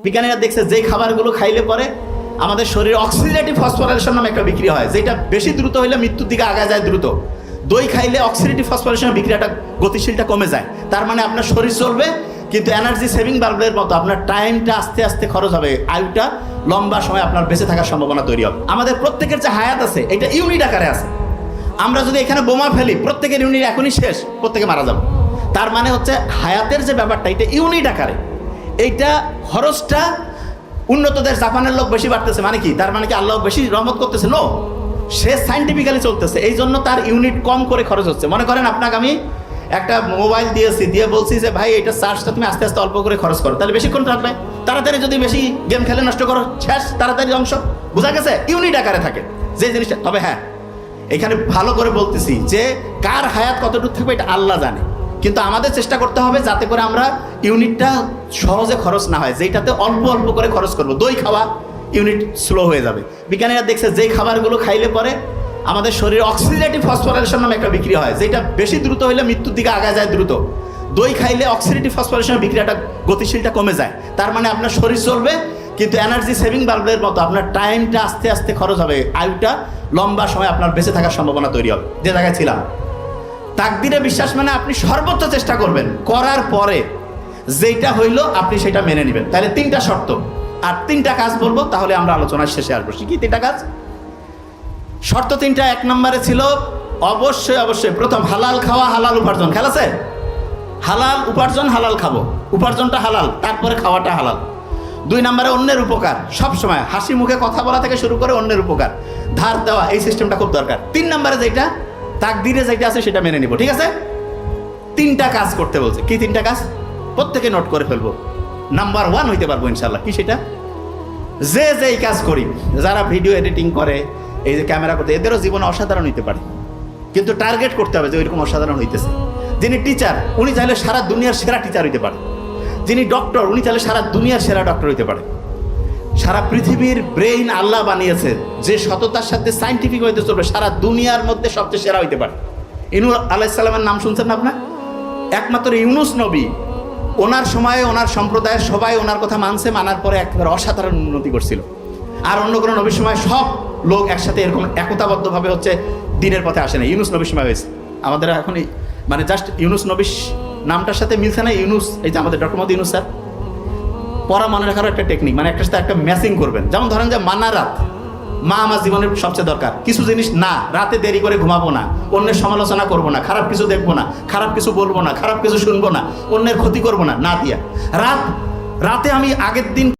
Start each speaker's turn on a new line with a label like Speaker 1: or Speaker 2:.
Speaker 1: বিজ্ঞানীরা দেখছে যে খাবারগুলো খাইলে পরে আমাদের শরীরে অক্সিডেটিভ ফসফোরাইলেশন নামে একটা বিক্রিয়া হয়, যেটা বেশি দ্রুত হইলে মৃত্যুর দিকে আগায় যায় দ্রুত। দই খাইলে অক্সিডেটিভ ফসফোরাইলেশনের বিক্রিয়াটা গতিশীলটা কমে যায়। তার মানে আপনার শরীর চলবে, কিন্তু এনার্জি সেভিং বাল্বের মতো আপনার টাইমটা আস্তে আস্তে খরচ হবে, আয়ুটা লম্বা সময় আপনার বেঁচে থাকার সম্ভাবনা তৈরি হবে। আমাদের প্রত্যেকের যে হায়াত আছে এটা ইউনিট আকারে আছে। আমরা যদি এখানে বোমা ফেলি প্রত্যেকের ইউনিট এখনই শেষ, প্রত্যেকে মারা যাবে। তার মানে হচ্ছে হায়াতের যে ব্যাপারটা এটা ইউনিট আকারে। এইটা খরচটা উন্নত দেশ জাপানের লোক বেশি বাড়তেছে, মানে কি? তার মানে কি আল্লাহ বেশি রহমত করতেছে? নো, সে সাইন্টিফিক্যালি চলতেছে, এই জন্য তার ইউনিট কম করে খরচ হচ্ছে। মনে করেন আপনাকে আমি একটা মোবাইল দিয়েছি, দিয়ে বলছি যে ভাই এটা চার্জটা তুমি আস্তে আস্তে অল্প করে খরচ করো, তাহলে বেশিক্ষণ থাকবে। তাড়াতাড়ি যদি বেশি গেম খেলে নষ্ট করো, শেষ, তাড়াতাড়ি অংশ। বোঝা গেছে? ইউনিট আকারে থাকে যে জিনিসটা। তবে হ্যাঁ, এখানে ভালো করে বলতেছি যে কার হায়াত কতটুকু থাকবে এটা আল্লাহ জানে, কিন্তু আমাদের চেষ্টা করতে হবে যাতে করে আমরা ইউনিটটা সহজে খরচ না হয়, যেটাতে অল্প অল্প করে খরচ করবো। দই খাওয়া ইউনিট স্লো হয়ে যাবে। বিজ্ঞানীরা দেখছে যে খাবারগুলো খাইলে পরে আমাদের শরীরে অক্সিডেটিভ ফসফোরাইলেশন নামে একটা বিক্রিয়া হয়, যেটা বেশি দ্রুত হইলে মৃত্যুর দিকে আগায় যায় দ্রুত। দই খাইলে অক্সিডেটিভ ফসফোরাইলেশনের বিক্রিয়াটা গতিশীলটা কমে যায়। তার মানে আপনার শরীর চলবে, কিন্তু এনার্জি সেভিং বাল্বের মতো আপনার টাইমটা আস্তে আস্তে খরচ হবে, আয়ুটা লম্বা সময় আপনার বেঁচে থাকার সম্ভাবনা তৈরি হবে। যে জায়গায় ছিলাম, তাকদিরে বিশ্বাস মানে আপনি সর্বোচ্চ চেষ্টা করবেন, করার পরে যেটা হইলো আপনি সেটা মেনে নেবেন। তাহলে 3টা শর্ত আর 3টা কাজ বলবো, তাহলে আমরা আলোচনার শেষে আসবো। কি 3টা কাজ? শর্ত 3টা। 1 নম্বরে ছিল অবশ্যই প্রথম হালাল খাওয়া, হালাল উপার্জন। খেয়াল আছে? হালাল উপার্জন, হালাল খাবো, উপার্জনটা হালাল, তারপরে খাওয়াটা হালাল। 2 নম্বরে অন্যের উপকার, সব সময় হাসি মুখে কথা বলা থেকে শুরু করে অন্যের উপকার, ধার দেওয়া, এই সিস্টেমটা খুব দরকার। 3 নম্বরে যেটা তাকদিরে যেটা আছে সেটা মেনে নিব। ঠিক আছে? 3টা কাজ করতে বলছে। কি 3টা কাজ? প্রত্যেকে নোট করে ফেলবো, নাম্বার 1 হইতে পারবো ইনশাল্লাহ। কি সেটা? যে এই কাজ করি, যারা ভিডিও এডিটিং করে, এই যে ক্যামেরা করতে, এদেরও জীবনে অসাধারণ হইতে পারে, কিন্তু টার্গেট করতে হবে যে ওইরকম অসাধারণ হইতেছে। যিনি টিচার, উনি চাইলে সারা দুনিয়ার সেরা টিচার হইতে পারে। যিনি ডক্টর, উনি চাইলে সারা দুনিয়ার সেরা ডক্টর হইতে পারে। সারা পৃথিবীর ব্রেইন আল্লাহ বানিয়েছে, যে সততার সাথে সাইন্টিফিক হইতে চলবে, সারা দুনিয়ার মধ্যে সবচেয়ে সেরা হইতে পারে। ইনূহ আলাইহিস সালামের নাম শুনছেন না আপনার? একমাত্র ইউনুস নবী, ওনার সময়ে ওনার সম্প্রদায়ের সবাই ওনার কথা মানছে, মানার পরে একেবারে অসাধারণ উন্নতি করছিল। আর অন্য কোনো নবীর সময় সব লোক একসাথে এরকম একতাবদ্ধভাবে হচ্ছে দিনের পথে আসে না। ইউনুস নবীর সময় হয়েছে। আমাদের এখন মানে জাস্ট ইউনুস নবীর নামটার সাথে মিলছে না। ইউনুস, এই যে আমাদের ডক্টর মোহাম্মদ ইউনুস স্যার, পড়া মনে রাখারও একটা টেকনিক, মানে একটার সাথে একটা ম্যাচিং করবেন। যেমন ধরেন যে মানা রাত, মা আমার জীবনের সবচেয়ে দরকার। কিছু জিনিস না, রাতে দেরি করে ঘুমাবো না, অন্যের সমালোচনা করবো না, খারাপ কিছু দেখবো না, খারাপ কিছু বলবো না, খারাপ কিছু শুনবো না, অন্যের ক্ষতি করবো না, না দিয়া রাতে আমি আগের দিন